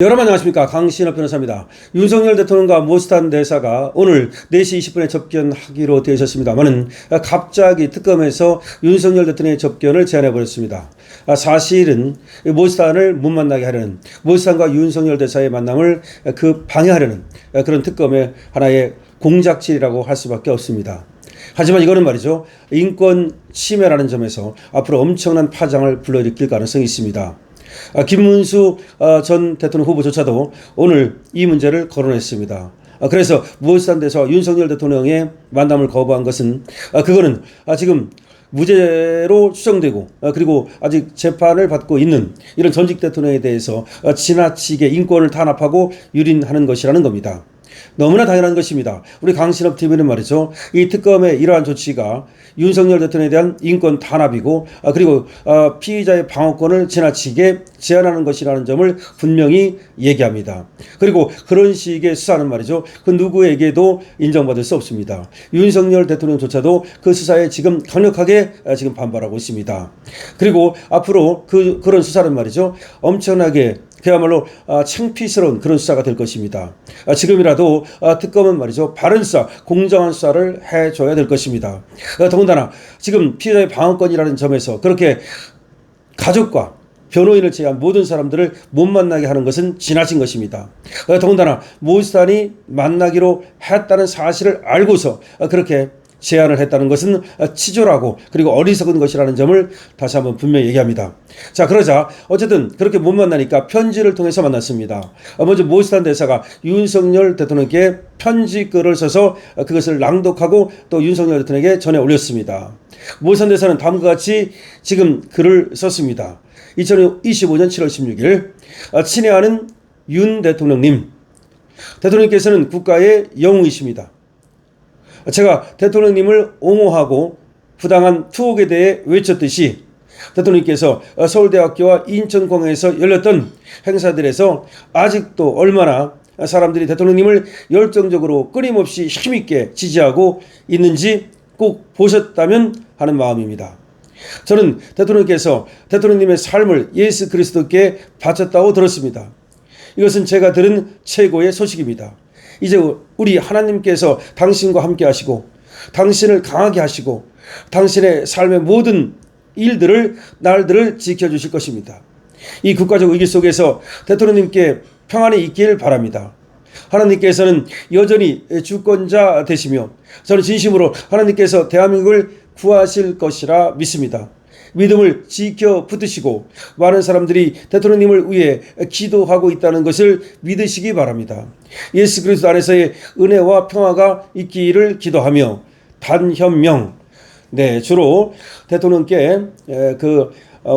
여러분 안녕하십니까, 강신업 변호사입니다. 윤석열 대통령과 모스탄 대사가 오늘 4시 20분에 접견하기로 되어 있었습니다만은 갑자기 특검에서 윤석열 대통령의 접견을 제안해버렸습니다. 사실은 모스탄을 못 만나게 하려는, 모스탄과 윤석열 대사의 만남을 방해하려는 그런 특검의 하나의 공작질이라고 할 수밖에 없습니다. 하지만 이거는 말이죠, 인권 침해라는 점에서 앞으로 엄청난 파장을 불러일으킬 가능성이 있습니다. 김문수 전 대통령 후보조차도 오늘 이 문제를 거론했습니다. 그래서 모스탄 대사와 윤석열 대통령의 만남을 거부한 것은 그거는 지금 무죄로 추정되고 그리고 아직 재판을 받고 있는 이런 전직 대통령에 대해서 지나치게 인권을 탄압하고 유린하는 것이라는 겁니다. 너무나 당연한 것입니다. 우리 강신업 TV는 말이죠, 이 특검의 이러한 조치가 윤석열 대통령에 대한 인권 탄압이고 그리고 피의자의 방어권을 지나치게 제한하는 것이라는 점을 분명히 얘기합니다. 그리고 그런 식의 수사는 말이죠, 그 누구에게도 인정받을 수 없습니다. 윤석열 대통령조차도 그 수사에 지금 강력하게 지금 반발하고 있습니다. 그리고 앞으로 그런 수사는 말이죠, 엄청나게 그야말로 창피스러운 그런 수사가 될 것입니다. 지금이라도 특검은 말이죠, 바른 수사, 공정한 수사를 해줘야 될 것입니다. 더군다나 지금 피해자의 방어권이라는 점에서 그렇게 가족과 변호인을 제외한 모든 사람들을 못 만나게 하는 것은 지나친 것입니다. 더군다나 모스탄이 만나기로 했다는 사실을 알고서 그렇게 제안을 했다는 것은 치졸하고 그리고 어리석은 것이라는 점을 다시 한번 분명히 얘기합니다. 자, 그러자 어쨌든 그렇게 못 만나니까 편지를 통해서 만났습니다. 먼저 모스탄 대사가 윤석열 대통령께 편지글을 써서 그것을 랑독하고 또 윤석열 대통령에게 전해 올렸습니다. 모스탄 대사는 다음과 같이 지금 글을 썼습니다. 2025년 7월 16일 친애하는 윤 대통령님, 대통령께서는 국가의 영웅이십니다. 제가 대통령님을 옹호하고 부당한 투옥에 대해 외쳤듯이 대통령께서 서울대학교와 인천공항에서 열렸던 행사들에서 아직도 얼마나 사람들이 대통령님을 열정적으로 끊임없이 힘있게 지지하고 있는지 꼭 보셨다면 하는 마음입니다. 저는 대통령께서 대통령님의 삶을 예수 그리스도께 바쳤다고 들었습니다. 이것은 제가 들은 최고의 소식입니다. 이제 우리 하나님께서 당신과 함께 하시고 당신을 강하게 하시고 당신의 삶의 모든 날들을 지켜주실 것입니다. 이 국가적 위기 속에서 대통령님께 평안이 있길 바랍니다. 하나님께서는 여전히 주권자 되시며 저는 진심으로 하나님께서 대한민국을 구하실 것이라 믿습니다. 믿음을 지켜 붙드시고 많은 사람들이 대통령님을 위해 기도하고 있다는 것을 믿으시기 바랍니다. 예수 그리스도 안에서의 은혜와 평화가 있기를 기도하며 단현명, 주로 대통령께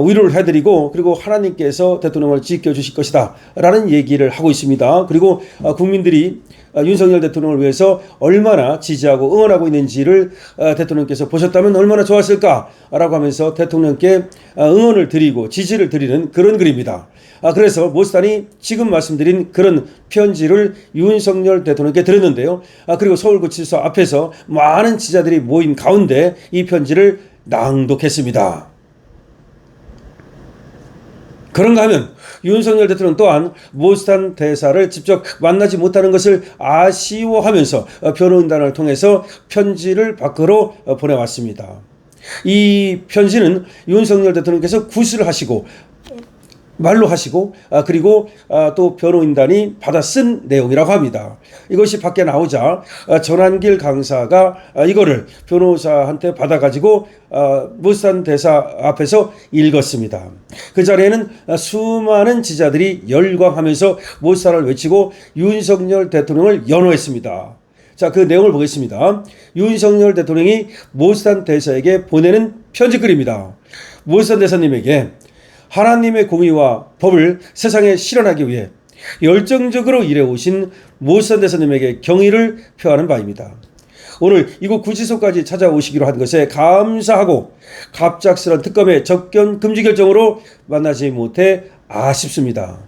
위로를 해드리고 그리고 하나님께서 대통령을 지켜주실 것이다 라는 얘기를 하고 있습니다. 그리고 국민들이 윤석열 대통령을 위해서 얼마나 지지하고 응원하고 있는지를 대통령께서 보셨다면 얼마나 좋았을까라고 하면서 대통령께 응원을 드리고 지지를 드리는 그런 글입니다. 그래서 모스탄이 지금 말씀드린 그런 편지를 윤석열 대통령께 드렸는데요. 그리고 서울구치소 앞에서 많은 지지자들이 모인 가운데 이 편지를 낭독했습니다. 그런가 하면 윤석열 대통령 또한 모스탄 대사를 직접 만나지 못하는 것을 아쉬워하면서 변호인단을 통해서 편지를 밖으로 보내왔습니다. 이 편지는 윤석열 대통령께서 구술을 하시고 말로 하시고 그리고 또 변호인단이 받아 쓴 내용이라고 합니다. 이것이 밖에 나오자 전한길 강사가 이거를 변호사한테 받아가지고 모스탄 대사 앞에서 읽었습니다. 그 자리에는 수많은 지자들이 열광하면서 모스탄을 외치고 윤석열 대통령을 연호했습니다. 자, 그 내용을 보겠습니다. 윤석열 대통령이 모스탄 대사에게 보내는 편지글입니다. 모스탄 대사님에게 하나님의 공의와 법을 세상에 실현하기 위해 열정적으로 일해오신 모스탄 대사님에게 경의를 표하는 바입니다. 오늘 이곳 구치소까지 찾아오시기로 한 것에 감사하고 갑작스런 특검의 접견 금지 결정으로 만나지 못해 아쉽습니다.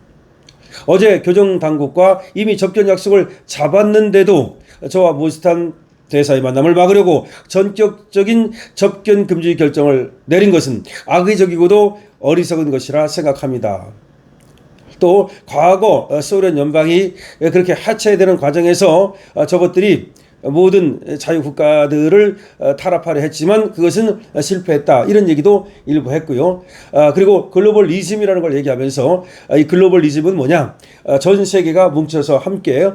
어제 교정당국과 이미 접견 약속을 잡았는데도 저와 모스탄 대사의 만남을 막으려고 전격적인 접견 금지 결정을 내린 것은 악의적이고도 어리석은 것이라 생각합니다. 또 과거 소련 연방이 그렇게 해체되는 과정에서 저것들이 모든 자유국가들을 탄압하려 했지만 그것은 실패했다, 이런 얘기도 일부 했고요. 그리고 글로벌리즘이라는 걸 얘기하면서 이 글로벌리즘은 뭐냐, 전 세계가 뭉쳐서 함께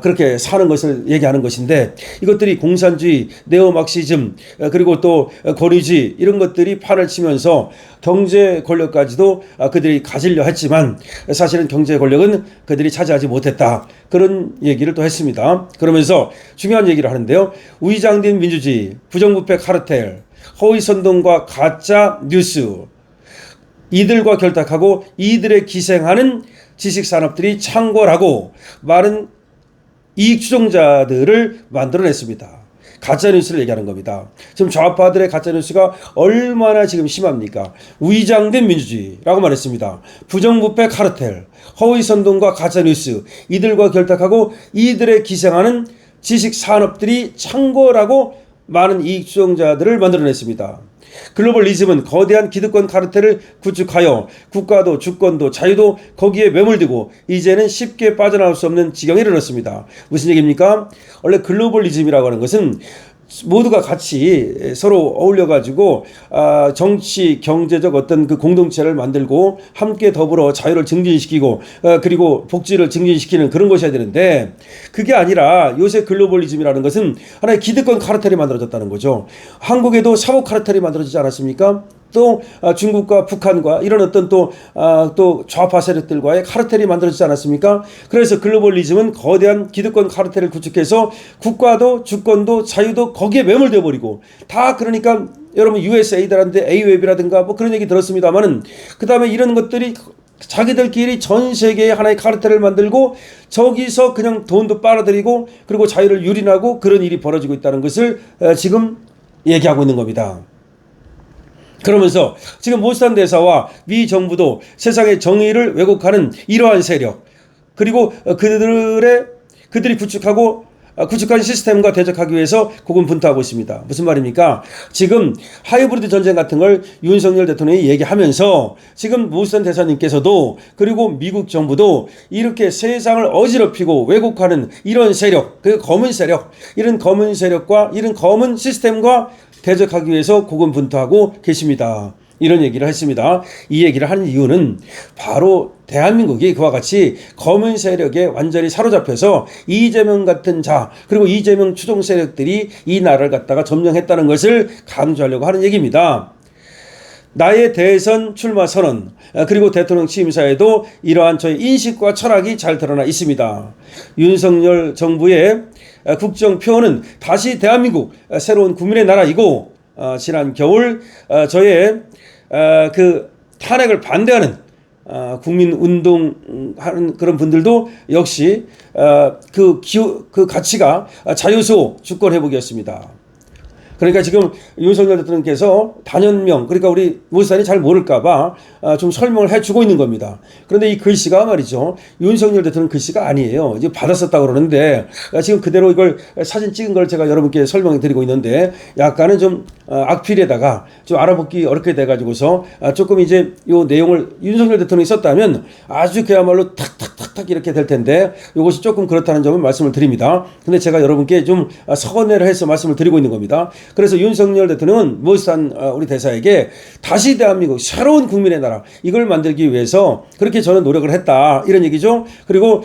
그렇게 사는 것을 얘기하는 것인데, 이것들이 공산주의, 네오막시즘, 그리고 또 권위주의, 이런 것들이 판을 치면서 경제 권력까지도 그들이 가지려 했지만 사실은 경제 권력은 그들이 차지하지 못했다, 그런 얘기를 또 했습니다. 그러면서 중요한 얘기를 하는데요. 위장된 민주주의, 부정부패 카르텔, 허위선동과 가짜 뉴스, 이들과 결탁하고 이들에 기생하는 지식산업들이 창궐하고 많은 이익 추종자들을 만들어냈습니다. 가짜뉴스를 얘기하는 겁니다. 지금 좌파들의 가짜뉴스가 얼마나 지금 심합니까? 위장된 민주주의라고 말했습니다. 부정부패 카르텔, 허위선동과 가짜뉴스, 이들과 결탁하고 이들에 기생하는 지식산업들이 창궐하고 많은 이익 추종자들을 만들어냈습니다. 글로벌리즘은 거대한 기득권 카르텔을 구축하여 국가도 주권도 자유도 거기에 매몰되고 이제는 쉽게 빠져나올 수 없는 지경에 이르렀습니다. 무슨 얘기입니까? 원래 글로벌리즘이라고 하는 것은 모두가 같이 서로 어울려가지고 정치, 경제적 어떤 그 공동체를 만들고 함께 더불어 자유를 증진시키고 그리고 복지를 증진시키는 그런 것이어야 되는데, 그게 아니라 요새 글로벌리즘이라는 것은 하나의 기득권 카르텔이 만들어졌다는 거죠. 한국에도 사법 카르텔이 만들어지지 않았습니까? 또 중국과 북한과 이런 어떤 또 좌파 세력들과의 카르텔이 만들어지지 않았습니까? 그래서 글로벌리즘은 거대한 기득권 카르텔을 구축해서 국가도 주권도 자유도 거기에 매몰되어 버리고, 다 그러니까 여러분 USA라든지 A웹이라든가 뭐 그런 얘기 들었습니다만은, 그 다음에 이런 것들이 자기들끼리 전 세계에 하나의 카르텔을 만들고 저기서 그냥 돈도 빨아들이고 그리고 자유를 유린하고 그런 일이 벌어지고 있다는 것을 지금 얘기하고 있는 겁니다. 그러면서 지금 모스탄 대사와 미 정부도 세상의 정의를 왜곡하는 이러한 세력, 그리고 그들이 구축한 시스템과 대적하기 위해서 고군분투하고 있습니다. 무슨 말입니까? 지금 하이브리드 전쟁 같은 걸 윤석열 대통령이 얘기하면서 지금 모스탄 대사님께서도 그리고 미국 정부도 이렇게 세상을 어지럽히고 왜곡하는 이런 세력, 그 검은 세력, 이런 검은 세력과 이런 검은 시스템과 대적하기 위해서 고군분투하고 계십니다. 이런 얘기를 했습니다. 이 얘기를 하는 이유는 바로 대한민국이 그와 같이 검은 세력에 완전히 사로잡혀서 이재명 같은 자, 그리고 이재명 추종 세력들이 이 나라를 갖다가 점령했다는 것을 강조하려고 하는 얘기입니다. 나의 대선 출마 선언, 그리고 대통령 취임사에도 이러한 저의 인식과 철학이 잘 드러나 있습니다. 윤석열 정부의 국정표는 다시 대한민국 새로운 국민의 나라이고, 지난 겨울 저의 그 탄핵을 반대하는 국민운동하는 그런 분들도 역시 그 가치가 자유수호 주권회복이었습니다. 그러니까 지금 윤석열 대통령께서 단연명, 그러니까 우리 모스탄이 잘 모를까봐 좀 설명을 해주고 있는 겁니다. 그런데 이 글씨가 말이죠, 윤석열 대통령 글씨가 아니에요. 이제 받았었다고 그러는데 지금 그대로 이걸 사진 찍은 걸 제가 여러분께 설명해 드리고 있는데, 약간은 좀 악필에다가 좀 알아보기 어렵게 돼가지고서 조금 이제 요 내용을 윤석열 대통령이 썼다면 아주 그야말로 탁탁탁탁 이렇게 될 텐데, 이것이 조금 그렇다는 점을 말씀을 드립니다. 근데 제가 여러분께 좀 서건회를 해서 말씀을 드리고 있는 겁니다. 그래서 윤석열 대통령은 모스탄 우리 대사에게 다시 대한민국 새로운 국민의 나라, 이걸 만들기 위해서 그렇게 저는 노력을 했다, 이런 얘기죠. 그리고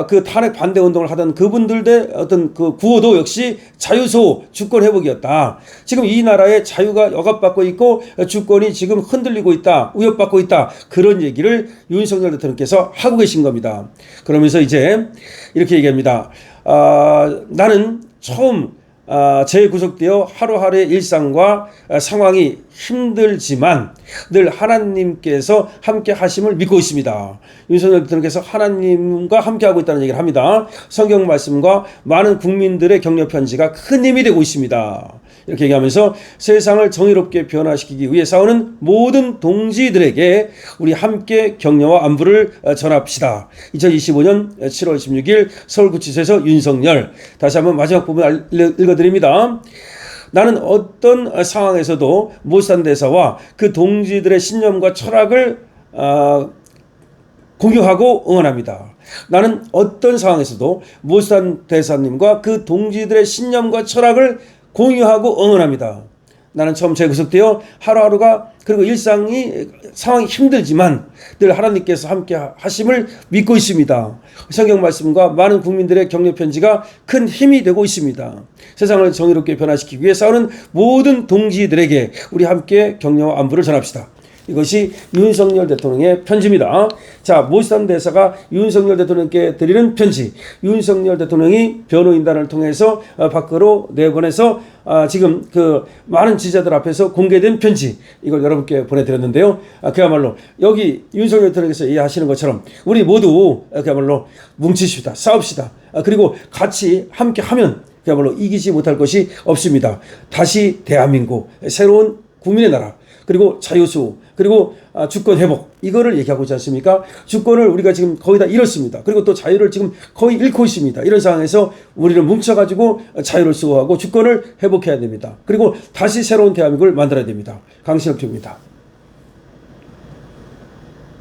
그 탄핵 반대 운동을 하던 그분들의 어떤 그 구호도 역시 자유소 주권 회복이었다. 지금 이 나라의 자유가 억압받고 있고 주권이 지금 흔들리고 있다, 위협받고 있다, 그런 얘기를 윤석열 대통령께서 하고 계신 겁니다. 그러면서 이제 이렇게 얘기합니다. 나는 처음 재구속되어 하루하루의 일상과 상황이 힘들지만 늘 하나님께서 함께 하심을 믿고 있습니다. 윤석열 대통령께서 하나님과 함께하고 있다는 얘기를 합니다. 성경 말씀과 많은 국민들의 격려 편지가 큰 힘이 되고 있습니다. 이렇게 얘기하면서 세상을 정의롭게 변화시키기 위해 싸우는 모든 동지들에게 우리 함께 격려와 안부를 전합시다. 2025년 7월 16일 서울구치소에서 윤석열. 다시 한번 마지막 부분 읽어드립니다. 나는 어떤 상황에서도 모스탄 대사와 그 동지들의 신념과 철학을 공유하고 응원합니다. 나는 어떤 상황에서도 모스탄 대사님과 그 동지들의 신념과 철학을 공유하고 응원합니다. 나는 처음 재구속되어 하루하루가 그리고 일상이 상황이 힘들지만 늘 하나님께서 함께 하심을 믿고 있습니다. 성경 말씀과 많은 국민들의 격려 편지가 큰 힘이 되고 있습니다. 세상을 정의롭게 변화시키기 위해 싸우는 모든 동지들에게 우리 함께 격려와 안부를 전합시다. 이것이 윤석열 대통령의 편지입니다. 자, 모스탄 대사가 윤석열 대통령께 드리는 편지. 윤석열 대통령이 변호인단을 통해서 밖으로 내보내서 지금 그 많은 지지자들 앞에서 공개된 편지. 이걸 여러분께 보내드렸는데요. 그야말로 여기 윤석열 대통령께서 이해하시는 것처럼 우리 모두 그야말로 뭉치십시다. 싸웁시다. 그리고 같이 함께 하면 그야말로 이기지 못할 것이 없습니다. 다시 대한민국, 새로운 국민의 나라, 그리고 자유수호, 그리고 주권 회복, 이거를 얘기하고 있지 않습니까? 주권을 우리가 지금 거의 다 잃었습니다. 그리고 또 자유를 지금 거의 잃고 있습니다. 이런 상황에서 우리는 뭉쳐가지고 자유를 수호하고 주권을 회복해야 됩니다. 그리고 다시 새로운 대한민국을 만들어야 됩니다. 강신업 교입니다.